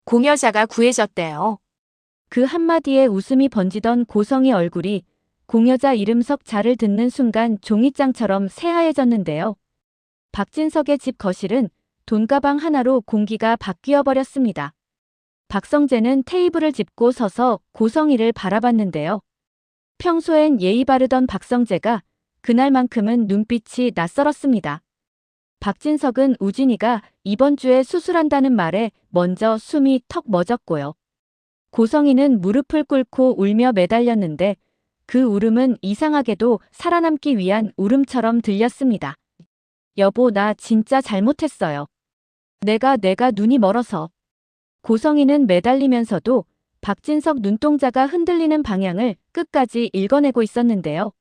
공여자가 구해졌대요. 그 한마디에 웃음이 번지던 고성희 얼굴이 공여자 이름 석자를 듣는 순간 종이장처럼 새하얘졌는데요. 박진석의 집 거실은 돈가방 하나로 공기가 바뀌어 버렸습니다. 박성재는 테이블을 짚고 서서 고성희를 바라봤는데요. 평소엔 예의 바르던 박성재가 그날만큼은 눈빛이 낯설었습니다. 박진석은 우진이가 이번 주에 수술한다는 말에 먼저 숨이 턱 멎었고요. 고성희는 무릎을 꿇고 울며 매달렸는데 그 울음은 이상하게도 살아남기 위한 울음처럼 들렸습니다. 여보, 나 진짜 잘못했어요. 내가 눈이 멀어서. 고성희는 매달리면서도 박진석 눈동자가 흔들리는 방향을 끝까지 읽어내고 있었는데요.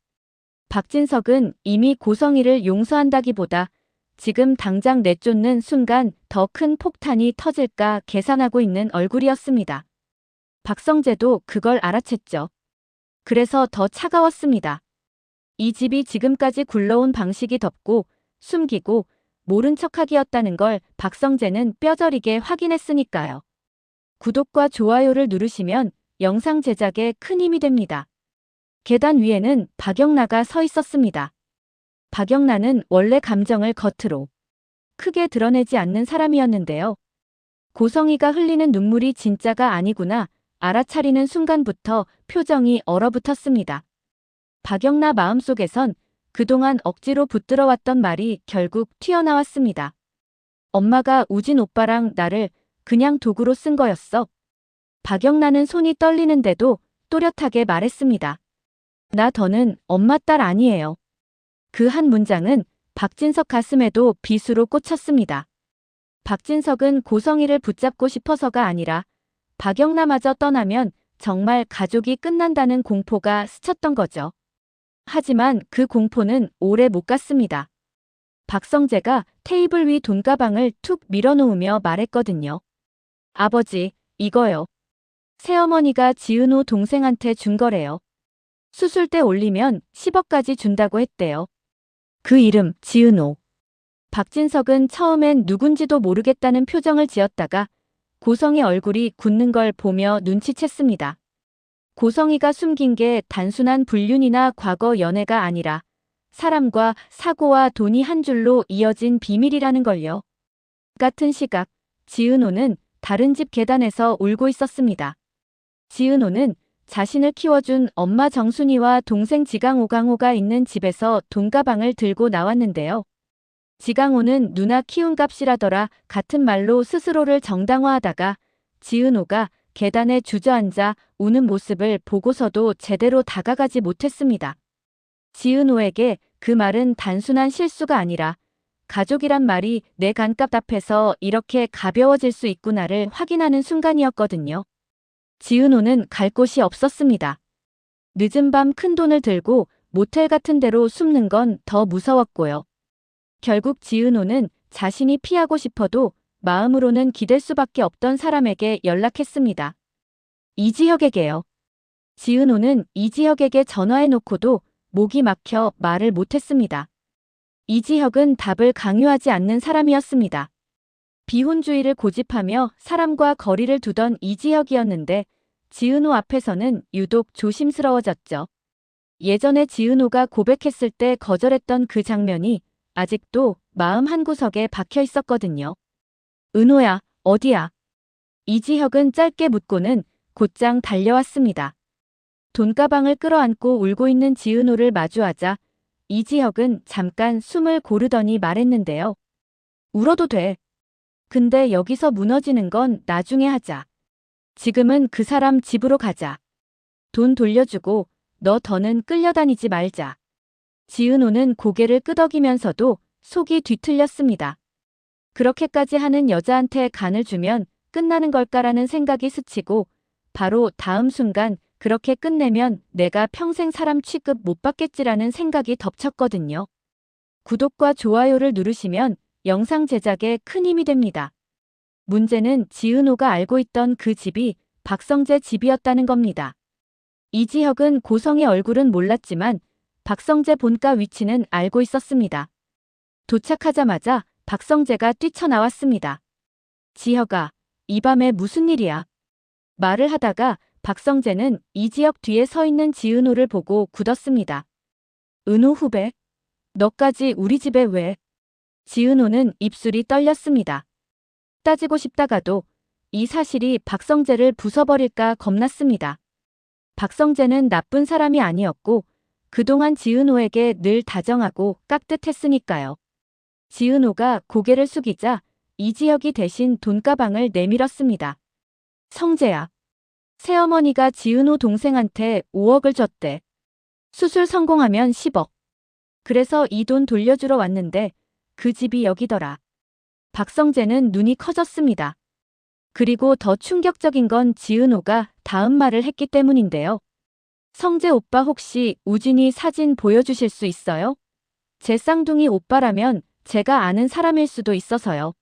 박진석은 이미 고성희를 용서한다기보다 지금 당장 내쫓는 순간 더 큰 폭탄이 터질까 계산하고 있는 얼굴이었습니다. 박성재도 그걸 알아챘죠. 그래서 더 차가웠습니다. 이 집이 지금까지 굴러온 방식이 덮고 숨기고 모른 척하기였다는 걸 박성재는 뼈저리게 확인했으니까요. 구독과 좋아요를 누르시면 영상 제작에 큰 힘이 됩니다. 계단 위에는 박영란가 서 있었습니다. 박영란은 원래 감정을 겉으로 크게 드러내지 않는 사람이었는데요. 고성희가 흘리는 눈물이 진짜가 아니구나 알아차리는 순간부터 표정이 얼어붙었습니다. 박영란 마음속에선 그동안 억지로 붙들어왔던 말이 결국 튀어나왔습니다. 엄마가 우진 오빠랑 나를 그냥 도구로 쓴 거였어. 박영란은 손이 떨리는데도 또렷하게 말했습니다. 나 더는 엄마 딸 아니에요. 그 한 문장은 박진석 가슴에도 비수로 꽂혔습니다. 박진석은 고성희를 붙잡고 싶어서가 아니라 박영란마저 떠나면 정말 가족이 끝난다는 공포가 스쳤던 거죠. 하지만 그 공포는 오래 못 갔습니다. 박성재가 테이블 위 돈가방을 툭 밀어놓으며 말했거든요. 아버지, 이거요. 새어머니가 지은호 동생한테 준 거래요. 수술 때 올리면 10억까지 준다고 했대요. 그 이름 지은호. 박진석은 처음엔 누군지도 모르겠다는 표정을 지었다가 고성희 얼굴이 굳는 걸 보며 눈치챘습니다. 고성희가 숨긴 게 단순한 불륜이나 과거 연애가 아니라 사람과 사고와 돈이 한 줄로 이어진 비밀이라는 걸요. 같은 시각 지은호는 다른 집 계단에서 울고 있었습니다. 지은호는 자신을 키워준 엄마 정순이와 동생 지강호가 있는 집에서 돈가방을 들고 나왔는데요. 지강호는 누나 키운 값이라더라 같은 말로 스스로를 정당화하다가 지은호가 계단에 주저앉아 우는 모습을 보고서도 제대로 다가가지 못했습니다. 지은호에게 그 말은 단순한 실수가 아니라 가족이란 말이 내 간값 앞에서 이렇게 가벼워질 수 있구나를 확인하는 순간이었거든요. 지은호는 갈 곳이 없었습니다. 늦은 밤 큰돈을 들고 모텔 같은 데로 숨는 건 더 무서웠고요. 결국 지은호는 자신이 피하고 싶어도 마음으로는 기댈 수밖에 없던 사람에게 연락했습니다. 이지혁에게요. 지은호는 이지혁에게 전화해놓고도 목이 막혀 말을 못했습니다. 이지혁은 답을 강요하지 않는 사람이었습니다. 비혼주의를 고집하며 사람과 거리를 두던 이지혁이었는데 지은호 앞에서는 유독 조심스러워졌죠. 예전에 지은호가 고백했을 때 거절했던 그 장면이 아직도 마음 한구석에 박혀 있었거든요. 은호야, 어디야? 이지혁은 짧게 묻고는 곧장 달려왔습니다. 돈가방을 끌어안고 울고 있는 지은호를 마주하자 이지혁은 잠깐 숨을 고르더니 말했는데요. 울어도 돼. 근데 여기서 무너지는 건 나중에 하자. 지금은 그 사람 집으로 가자. 돈 돌려주고 너 더는 끌려다니지 말자. 지은호는 고개를 끄덕이면서도 속이 뒤틀렸습니다. 그렇게까지 하는 여자한테 간을 주면 끝나는 걸까라는 생각이 스치고 바로 다음 순간 그렇게 끝내면 내가 평생 사람 취급 못 받겠지라는 생각이 덮쳤거든요. 구독과 좋아요를 누르시면 영상 제작에 큰 힘이 됩니다. 문제는 지은호가 알고 있던 그 집이 박성재 집이었다는 겁니다. 이지혁은 고성의 얼굴은 몰랐지만 박성재 본가 위치는 알고 있었습니다. 도착하자마자 박성재가 뛰쳐나왔습니다. 지혁아, 이 밤에 무슨 일이야? 말을 하다가 박성재는 이지혁 뒤에 서 있는 지은호를 보고 굳었습니다. 은호 후배? 너까지 우리 집에 왜? 지은호는 입술이 떨렸습니다. 따지고 싶다가도 이 사실이 박성재를 부숴버릴까 겁났습니다. 박성재는 나쁜 사람이 아니었고 그동안 지은호에게 늘 다정하고 깍듯했으니까요. 지은호가 고개를 숙이자 이지혁이 대신 돈가방을 내밀었습니다. 성재야. 새어머니가 지은호 동생한테 5억을 줬대. 수술 성공하면 10억. 그래서 이 돈 돌려주러 왔는데 그 집이 여기더라. 박성재는 눈이 커졌습니다. 그리고 더 충격적인 건 지은호가 다음 말을 했기 때문인데요. 성재 오빠 혹시 우진이 사진 보여주실 수 있어요? 제 쌍둥이 오빠라면 제가 아는 사람일 수도 있어서요.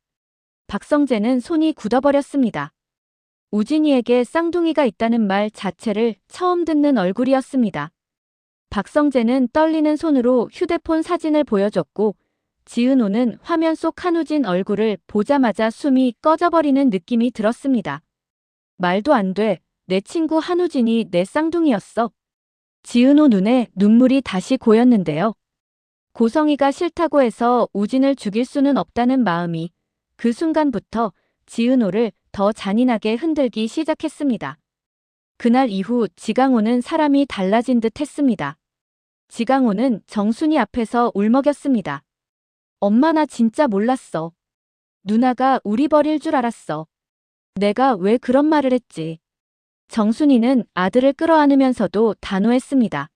박성재는 손이 굳어버렸습니다. 우진이에게 쌍둥이가 있다는 말 자체를 처음 듣는 얼굴이었습니다. 박성재는 떨리는 손으로 휴대폰 사진을 보여줬고 지은호는 화면 속 한우진 얼굴을 보자마자 숨이 꺼져버리는 느낌이 들었습니다. 말도 안 돼. 내 친구 한우진이 내 쌍둥이였어. 지은호 눈에 눈물이 다시 고였는데요. 고성이가 싫다고 해서 우진을 죽일 수는 없다는 마음이 그 순간부터 지은호를 더 잔인하게 흔들기 시작했습니다. 그날 이후 지강호는 사람이 달라진 듯 했습니다. 지강호는 정순이 앞에서 울먹였습니다. 엄마 나 진짜 몰랐어. 누나가 우리 버릴 줄 알았어. 내가 왜 그런 말을 했지. 정순이는 아들을 끌어안으면서도 단호했습니다.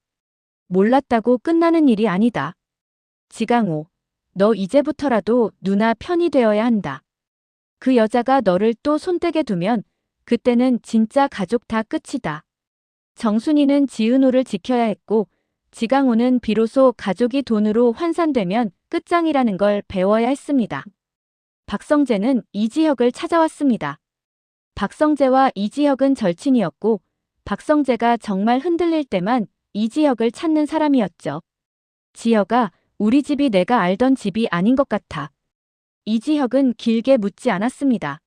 몰랐다고 끝나는 일이 아니다. 지강호, 너 이제부터라도 누나 편이 되어야 한다. 그 여자가 너를 또 손대게 두면 그때는 진짜 가족 다 끝이다. 정순이는 지은호를 지켜야 했고 지강호는 비로소 가족이 돈으로 환산되면 끝장이라는 걸 배워야 했습니다. 박성재는 이지혁을 찾아왔습니다. 박성재와 이지혁은 절친이었고 박성재가 정말 흔들릴 때만 이지혁을 찾는 사람이었죠. 지혁아, 우리 집이 내가 알던 집이 아닌 것 같아. 이지혁은 길게 묻지 않았습니다.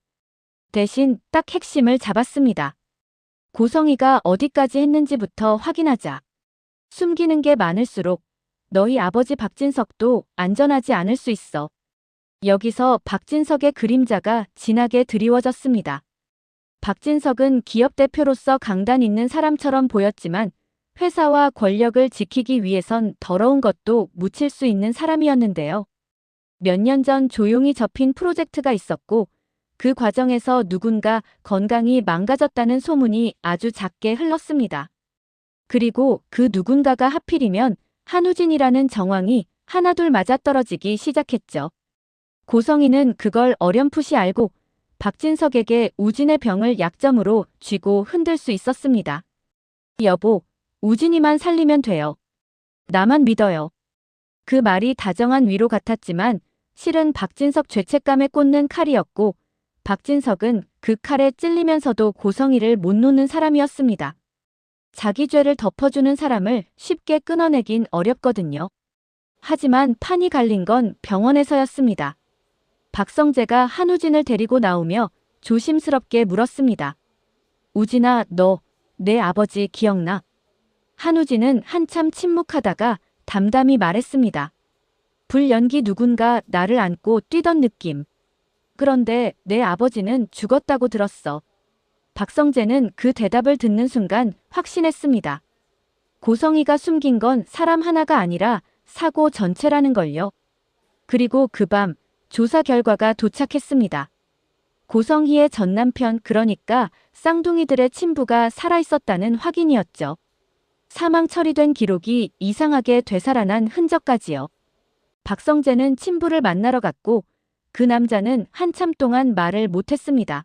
대신 딱 핵심을 잡았습니다. 고성이가 어디까지 했는지부터 확인하자. 숨기는 게 많을수록 너희 아버지 박진석도 안전하지 않을 수 있어. 여기서 박진석의 그림자가 진하게 드리워졌습니다. 박진석은 기업 대표로서 강단 있는 사람처럼 보였지만 회사와 권력을 지키기 위해선 더러운 것도 묻힐 수 있는 사람이었는데요. 몇 년 전 조용히 접힌 프로젝트가 있었고 그 과정에서 누군가 건강이 망가졌다는 소문이 아주 작게 흘렀습니다. 그리고 그 누군가가 하필이면 한우진이라는 정황이 하나둘 맞아떨어지기 시작했죠. 고성이는 그걸 어렴풋이 알고 박진석에게 우진의 병을 약점으로 쥐고 흔들 수 있었습니다. 여보, 우진이만 살리면 돼요. 나만 믿어요. 그 말이 다정한 위로 같았지만 실은 박진석 죄책감에 꽂는 칼이었고 박진석은 그 칼에 찔리면서도 고성이를 못 놓는 사람이었습니다. 자기 죄를 덮어주는 사람을 쉽게 끊어내긴 어렵거든요. 하지만 판이 갈린 건 병원에서였습니다. 박성재가 한우진을 데리고 나오며 조심스럽게 물었습니다. 우진아, 너 내 아버지 기억나? 한우진은 한참 침묵하다가 담담히 말했습니다. 불연기 누군가 나를 안고 뛰던 느낌. 그런데 내 아버지는 죽었다고 들었어. 박성재는 그 대답을 듣는 순간 확신했습니다. 고성이가 숨긴 건 사람 하나가 아니라 사고 전체라는 걸요. 그리고 그 밤 조사 결과가 도착했습니다. 고성희의 전남편 그러니까 쌍둥이들의 친부가 살아있었다는 확인이었죠. 사망 처리된 기록이 이상하게 되살아난 흔적까지요. 박성재는 친부를 만나러 갔고 그 남자는 한참 동안 말을 못했습니다.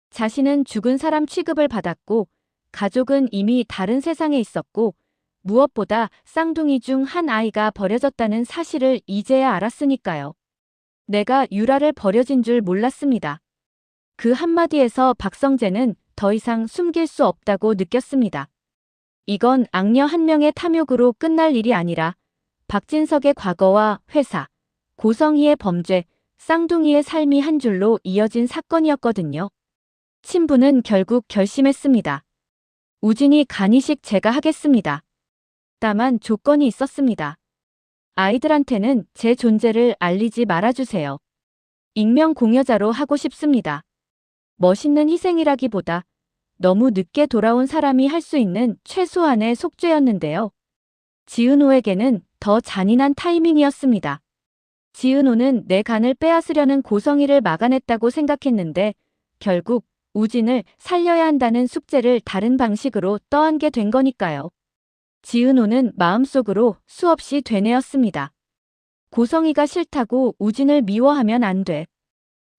자신은 죽은 사람 취급을 받았고 가족은 이미 다른 세상에 있었고 무엇보다 쌍둥이 중 한 아이가 버려졌다는 사실을 이제야 알았으니까요. 내가 유라를 버려진 줄 몰랐습니다. 그 한마디에서 박성재는 더 이상 숨길 수 없다고 느꼈습니다. 이건 악녀 한 명의 탐욕으로 끝날 일이 아니라 박진석의 과거와 회사, 고성희의 범죄, 쌍둥이의 삶이 한 줄로 이어진 사건이었거든요. 친부는 결국 결심했습니다. 우진이 간이식 제가 하겠습니다. 다만 조건이 있었습니다. 아이들한테는 제 존재를 알리지 말아주세요. 익명 공여자로 하고 싶습니다. 멋있는 희생이라기보다 너무 늦게 돌아온 사람이 할 수 있는 최소한의 속죄였는데요. 지은호에게는 더 잔인한 타이밍이었습니다. 지은호는 내 간을 빼앗으려는 고성희를 막아냈다고 생각했는데 결국 우진을 살려야 한다는 숙제를 다른 방식으로 떠안게 된 거니까요. 지은호는 마음속으로 수없이 되뇌었습니다. 고성희가 싫다고 우진을 미워하면 안 돼.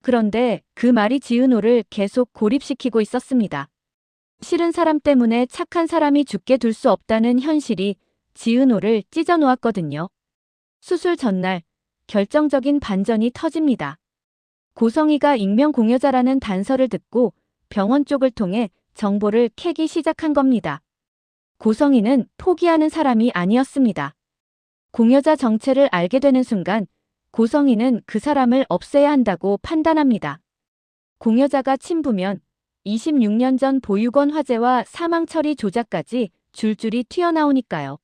그런데 그 말이 지은호를 계속 고립시키고 있었습니다. 싫은 사람 때문에 착한 사람이 죽게 둘 수 없다는 현실이 지은호를 찢어놓았거든요. 수술 전날 결정적인 반전이 터집니다. 고성희가 익명 공여자라는 단서를 듣고 병원 쪽을 통해 정보를 캐기 시작한 겁니다. 고성희는 포기하는 사람이 아니었습니다. 공여자 정체를 알게 되는 순간 고성희는 그 사람을 없애야 한다고 판단합니다. 공여자가 친부면 26년 전 보육원 화재와 사망 처리 조작까지 줄줄이 튀어나오니까요.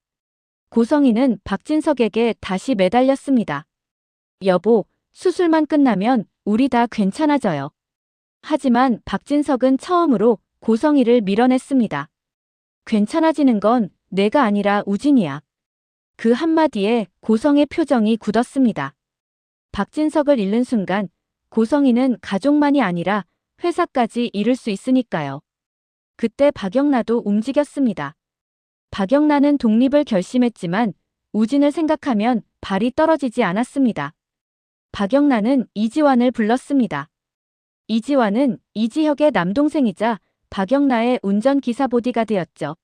고성희는 박진석에게 다시 매달렸습니다. 여보, 수술만 끝나면 우리 다 괜찮아져요. 하지만 박진석은 처음으로 고성희를 밀어냈습니다. 괜찮아지는 건 내가 아니라 우진이야. 그 한마디에 고성의 표정이 굳었습니다. 박진석을 잃는 순간 고성희는 가족만이 아니라 회사까지 잃을 수 있으니까요. 그때 박영란도 움직였습니다. 박영란은 독립을 결심했지만 우진을 생각하면 발이 떨어지지 않았습니다. 박영란은 이지환을 불렀습니다. 이지환은 이지혁의 남동생이자 박영란의 운전기사 보디가드였죠.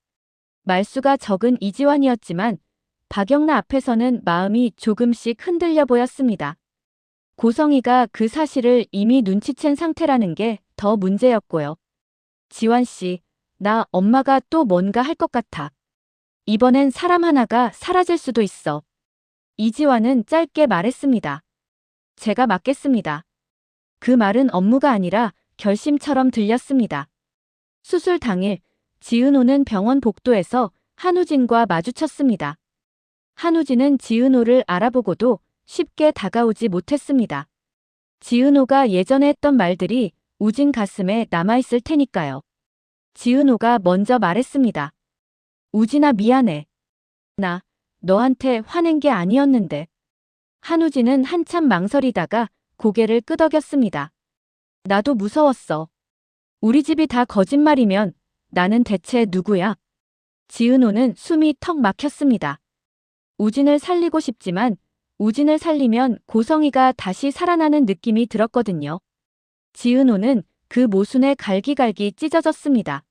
말수가 적은 이지환이었지만 박영란 앞에서는 마음이 조금씩 흔들려 보였습니다. 고성희가 그 사실을 이미 눈치챈 상태라는 게 더 문제였고요. 지환 씨, 나 엄마가 또 뭔가 할 것 같아. 이번엔 사람 하나가 사라질 수도 있어. 이지환은 짧게 말했습니다. 제가 맡겠습니다. 그 말은 업무가 아니라 결심처럼 들렸습니다. 수술 당일 지은호는 병원 복도에서 한우진과 마주쳤습니다. 한우진은 지은호를 알아보고도 쉽게 다가오지 못했습니다. 지은호가 예전에 했던 말들이 우진 가슴에 남아있을 테니까요. 지은호가 먼저 말했습니다. 우진아 미안해. 나 너한테 화낸 게 아니었는데. 한우진은 한참 망설이다가 고개를 끄덕였습니다. 나도 무서웠어. 우리 집이 다 거짓말이면 나는 대체 누구야? 지은호는 숨이 턱 막혔습니다. 우진을 살리고 싶지만 우진을 살리면 고성희가 다시 살아나는 느낌이 들었거든요. 지은호는 그 모순에 갈기갈기 찢어졌습니다.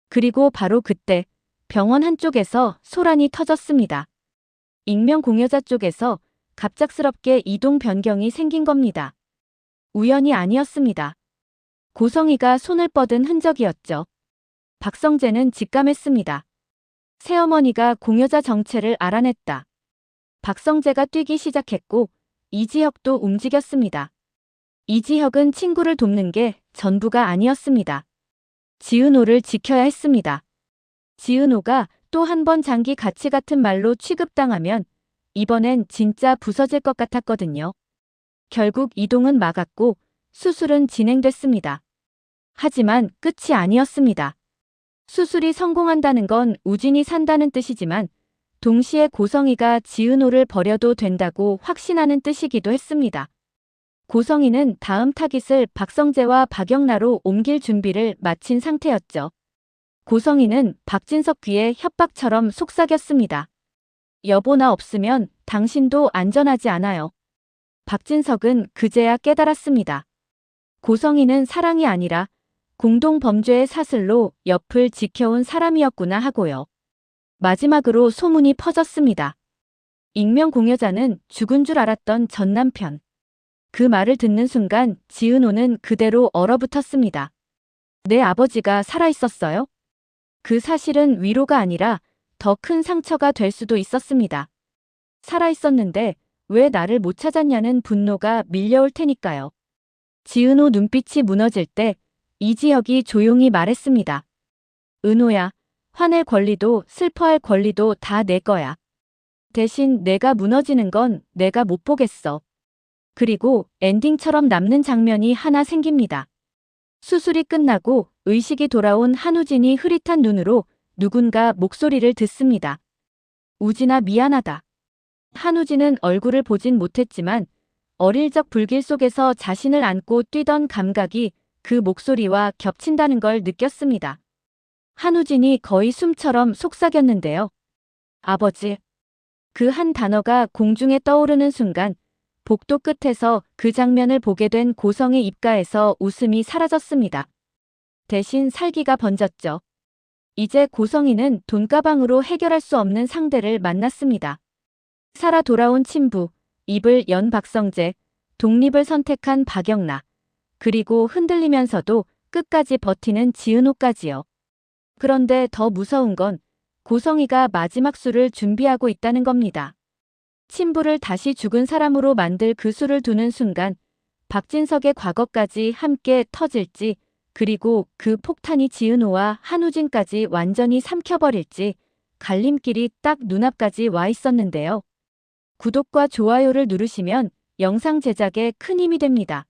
그리고 바로 그때 병원 한쪽에서 소란이 터졌습니다. 익명 공여자 쪽에서 갑작스럽게 이동 변경이 생긴 겁니다. 우연이 아니었습니다. 고성희가 손을 뻗은 흔적이었죠. 박성재는 직감했습니다. 새어머니가 공여자 정체를 알아냈다. 박성재가 뛰기 시작했고 이지혁도 움직였습니다. 이지혁은 친구를 돕는 게 전부가 아니었습니다. 지은호를 지켜야 했습니다. 지은호가 또 한 번 장기 가치 같은 말로 취급당하면 이번엔 진짜 부서질 것 같았거든요. 결국 이동은 막았고 수술은 진행됐습니다. 하지만 끝이 아니었습니다. 수술이 성공한다는 건 우진이 산다는 뜻이지만 동시에 고성희가 지은호를 버려도 된다고 확신하는 뜻이기도 했습니다. 고성희는 다음 타깃을 박성재와 박영란로 옮길 준비를 마친 상태였죠. 고성희는 박진석 귀에 협박처럼 속삭였습니다. 여보 나 없으면 당신도 안전하지 않아요. 박진석은 그제야 깨달았습니다. 고성희는 사랑이 아니라 공동범죄의 사슬로 옆을 지켜온 사람이었구나 하고요. 마지막으로 소문이 퍼졌습니다. 익명 공여자는 죽은 줄 알았던 전 남편. 그 말을 듣는 순간 지은호는 그대로 얼어붙었습니다. 내 아버지가 살아있었어요? 그 사실은 위로가 아니라 더 큰 상처가 될 수도 있었습니다. 살아있었는데 왜 나를 못 찾았냐는 분노가 밀려올 테니까요. 지은호 눈빛이 무너질 때 이지혁이 조용히 말했습니다. 은호야, 화낼 권리도 슬퍼할 권리도 다 내 거야. 대신 내가 무너지는 건 내가 못 보겠어. 그리고 엔딩처럼 남는 장면이 하나 생깁니다. 수술이 끝나고 의식이 돌아온 한우진이 흐릿한 눈으로 누군가 목소리를 듣습니다. 우진아, 미안하다. 한우진은 얼굴을 보진 못했지만 어릴 적 불길 속에서 자신을 안고 뛰던 감각이 그 목소리와 겹친다는 걸 느꼈습니다. 한우진이 거의 숨처럼 속삭였는데요. 아버지. 그 한 단어가 공중에 떠오르는 순간 복도 끝에서 그 장면을 보게 된 고성의 입가에서 웃음이 사라졌습니다. 대신 살기가 번졌죠. 이제 고성이는 돈가방으로 해결할 수 없는 상대를 만났습니다. 살아 돌아온 친부, 입을 연 박성재, 독립을 선택한 박영나, 그리고 흔들리면서도 끝까지 버티는 지은호까지요. 그런데 더 무서운 건 고성이가 마지막 수를 준비하고 있다는 겁니다. 친부를 다시 죽은 사람으로 만들 그 수를 두는 순간 박진석의 과거까지 함께 터질지, 그리고 그 폭탄이 지은호와 한우진까지 완전히 삼켜버릴지 갈림길이 딱 눈앞까지 와 있었는데요. 구독과 좋아요를 누르시면 영상 제작에 큰 힘이 됩니다.